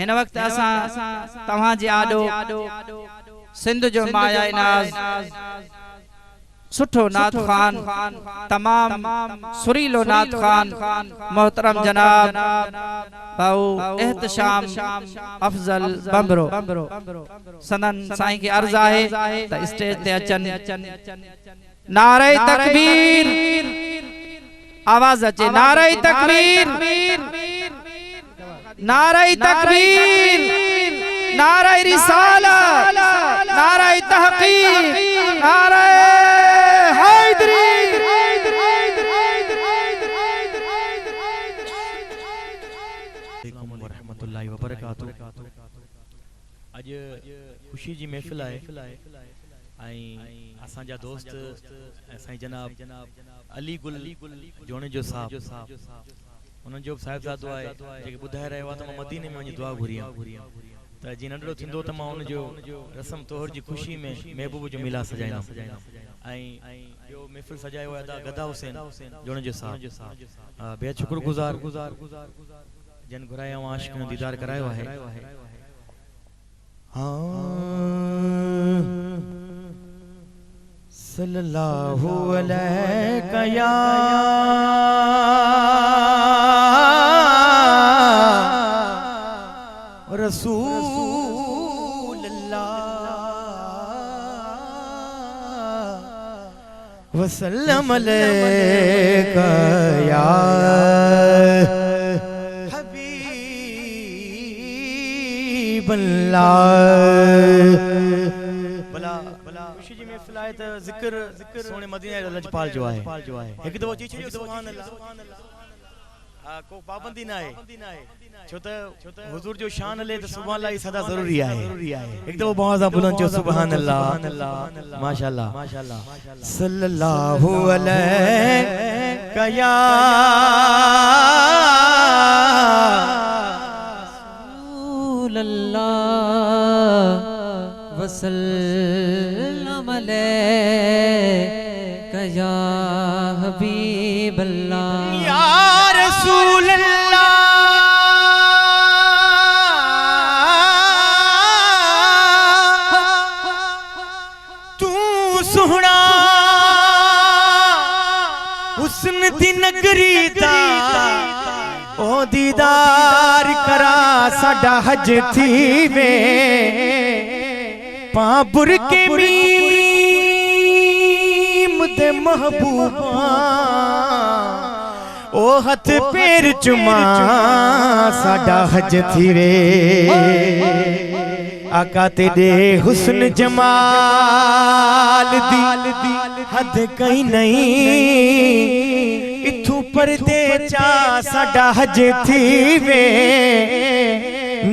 हिन वक्त असा तव्हां जे आडो सिंध जो माया नाज सुठो नात खान तमाम सुरीलो नात खान मोहतरम जनाब भाऊ एहतशाम अफजल बंबरो सनन साईं की अर्ज आहे त स्टेज ते अचन नारे तकबीर आवाज अचे नारे तकबीर नारे तकबीर नारे रिसालत नारे तहकीक नारे हैदरी अलैकुम वरहमतुल्लाहि वबरकातुहू। आज खुशी जी महफिल है असा जा दोस्त साईं जनाब अली गुल जोने जो साहब उन्हनि जो साहिबजादो आहे जेके ॿुधाए रहियो आहे त मां मदीने में वञी दुआ घुरियां त जीअं नंढड़ो थींदो त मां उनजो रस्म तोहर जी ख़ुशी में महबूब जो मिलाद सजाईंदुसि ऐं ॿियो महफ़िल सजायो आहे गदा हुसैन जोने जो साहब बेहद शुक्रगुज़ार जन घुराया ऐं आशिक़ दीदार करायो आहे। सल्लल्लाहु अलैका या रसूल अल्लाह वसल्लम अलैका या हबीब अल्लाह। खुशी जी महफिल आहे त ज़िक्र सोने मदीने लजपाल जो आहे हिकु दफ़ो चई छॾियो सुभान अल्लाह। को पाबंदी ना है छो त हुजूर जो शान ले तो सुभान अल्लाह सदा जरूरी है। एक दफो बहुत बुलंद जो सुभान अल्लाह माशाअल्लाह सल्लल्लाहु अलैका या रसूल अल्लाह वसल्लम अलैका या हबीब अल्लाह या रसूल अल्लाह तू सोहना हुस्न दी नगरी दा ओ दीदार करा साडा हज थी वे पाबुर के मीम दे महबूबा ओ हथ पैर चुमा साडा हज थी वे आका तेरे हुस्न जमाल दी हद कहीं नहीं इथू परदे चा साडा हज थी वे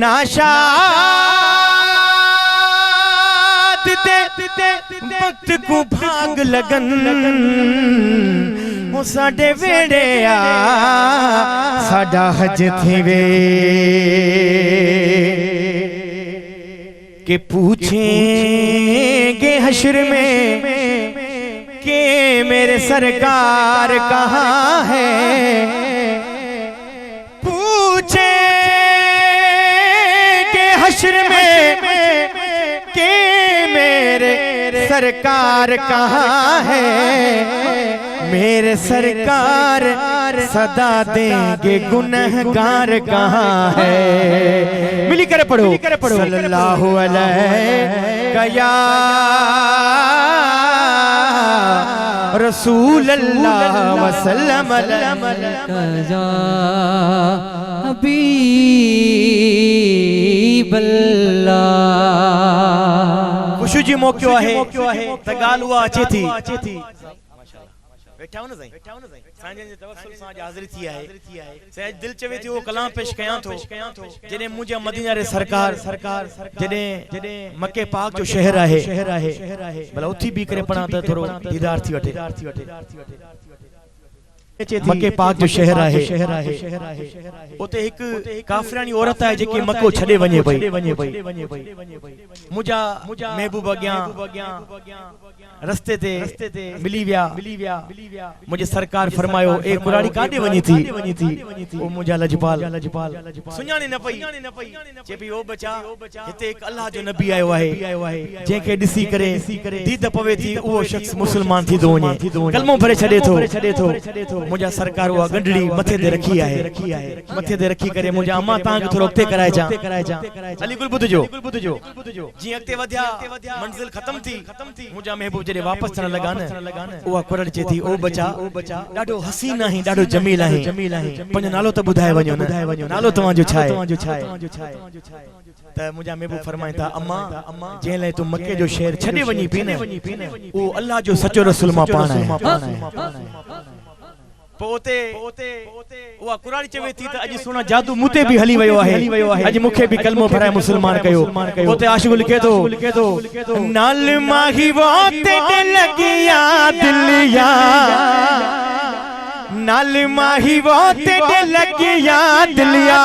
नाशाद दे वक्त को भाग लगन वो साडे वेड़े आ साडा हज थी वे के पूछेंगे हश्र में के मेरे सरकार कहाँ है पूछेंगे हश्र में के मेरे सरकार कहाँ है मेरे सरकार सदा देंगे गुनहगार कहाँ है। मिली करे पढ़ो सल्लल्लाहु अलैका या रसूल अल्लाह वसल्लम अलैका या हबीब अल्लाह। खुशी जी मौक़ो आहे त ॻाल्हि उहा अचे थी बैठा हो ना साईं सांझे जे तवस्सुल सां हाज़िर थी आहे सह दिल चवे थी वो कलाम पेश कयां थो जने मुझे मदीना रे सरकार जने मक्के पाक जो शहर आहे भला उथी भी करे पणा त थोरो दीदार थी वठे। मके पाक जो शहर है उते एक काफरानी औरत है जेके मको छडे वने पई मुजा महबूब अग्या रस्ते ते मिली विया मुझे सरकार फरमायो ए कुराड़ी काडे वनी थी ओ मुजा लजपाल सुञाने न पई जे भी ओ बचा हिते एक अल्लाह जो नबी आयो है जेके दिसी करे दीद पवे थी वो शख्स मुसलमान थी दो वने कलमो भरे छडे थो मुजा सरकार वो गंडड़ी मथे दे रखी है मथे दे रखी करे मुजा अम्मा तां के थोरो अगते कराए जा अली गुल बुधजो जी अगते वध्या मंजिल खत्म थी मुजा महबूब जडे वापस थन लगा न वो कुरड़ चे थी ओ बचा डाडो हसीन है डाडो जमील है पंज नालो तो बुधाए वणो नालो तवा जो छाए त मुजा महबूब फरमाए था अम्मा जे ले तू मक्के जो शहर छडे वनी पी न ओ अल्लाह जो सच्चो रसूल मा पाण है पोते वो कुरानी चवे थी त अज सुना जादू मुते भी हली वयो है अज मुखे भी कलमो भराए मुसलमान कयो पोते आशिक लिखे तो नाल माही वोते लगिया दिलिया नाल माही वोते लगिया दिलिया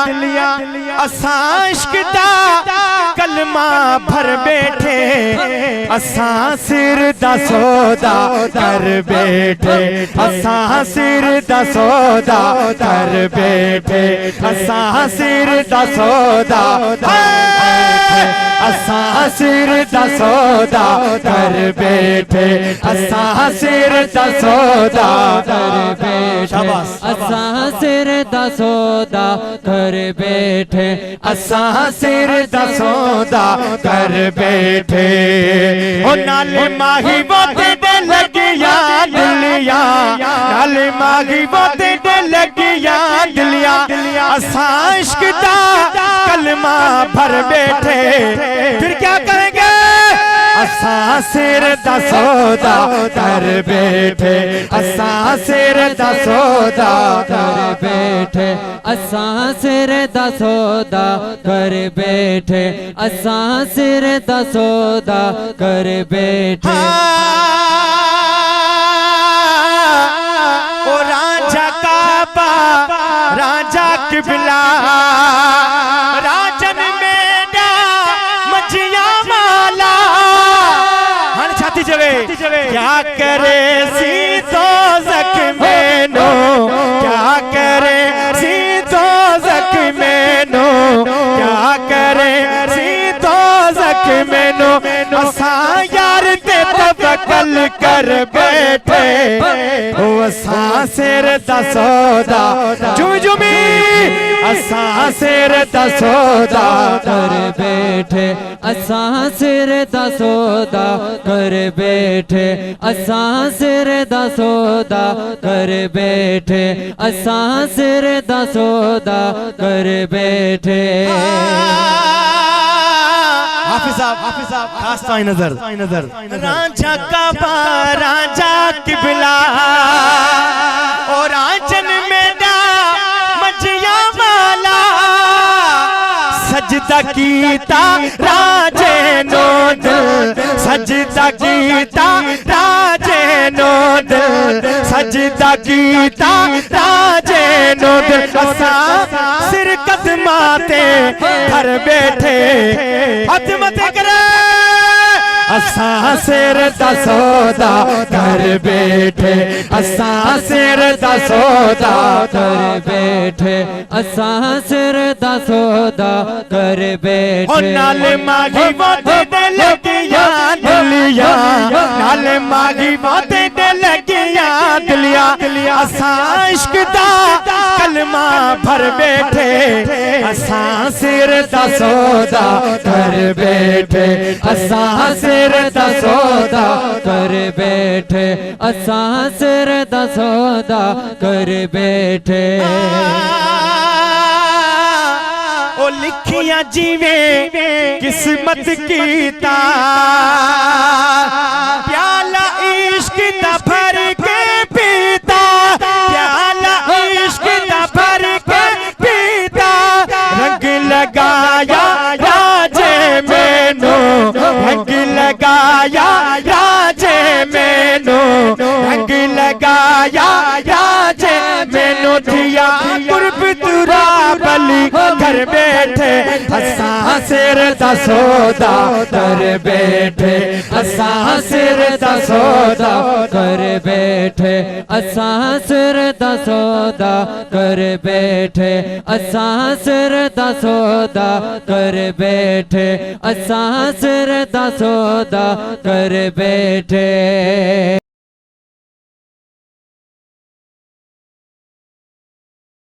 असा इश्क दा कलमा भर बैठे असा सिर दा सौदा कर बैठे असा सिर दा सौदा कर बैठे असा सिर दा सौदा असा सिर दा सौदा कर बैठे असा सिर दा सौदा कर बैठे असा सिर दा सौदा कर बैठे असा सिर दा सौदा कर बैठे ओ नाल माही बोते दे लगिया दिलिया नाल माही बोते दे लगिया दिलिया असा इश्क दा कलमा भर बैठे फिर क्या करेंगे असा सिर दा सौदा कर बैठे असा सिर दा सौदा कर बैठे असा सिर दा सौदा कर बैठे असा सिर दा सौदा कर बैठे ओ राजा काबा राजा किबला राजन मेरा मजिया माला हन छाती जवे क्या करे सी दोज़ख मैनो क्या करे सी दोज़ख मैनो क्या करे सी दोज़ख मैनो असा यार ते तवक्कल कर बैठे ओ असा सिर दा सौदा जुमी असा सिर दा सौदा कर बैठे असा सिर दा सौदा कर बैठे असा सिर दा सौदा कर बैठे असा सिर दा सौदा कर बैठे हाफिज साहब खास ताई नजर राजा काबा राजा किबला और राजन मेरा मजिया वाला सजदा कीता राजे नो दिल सजदा कीता राजे नो दिल सजदा कीता राजे नो दिल असा सिर कदमाते घर बैठे हाथ मते करे असा सिर दा सौदा कर बैठे असा सिर दा सौदा कर बैठे असा सिर दा सौदा कर बैठे नाल मागी बाते दे लगिया दिलिया नाल मागी बाते दे लगिया दिलिया असा इश्क दा कलमा भर बैठे असा सिर दा सौदा कर बैठे असा सिर दा सौदा कर बैठे असा सिर दा सौदा कर बैठे ओ लिखिया जीवे किस्मत कीता प्याला इश्क दा भर के पीता प्याला इश्क दा भर के पीता रंग लगाया राजे मैनो रंग लगाया राजे मैनो रंग लगाया राजे मैनू दिया कुर्ब तुरा बली घर बैठे असां सिर दा सौदा कर बैठे असां सिर दा सौदा कर बैठे असां सिर दा सौदा कर बैठे असां सिर दा सौदा कर बैठे असां सिर दा सौदा कर बैठे।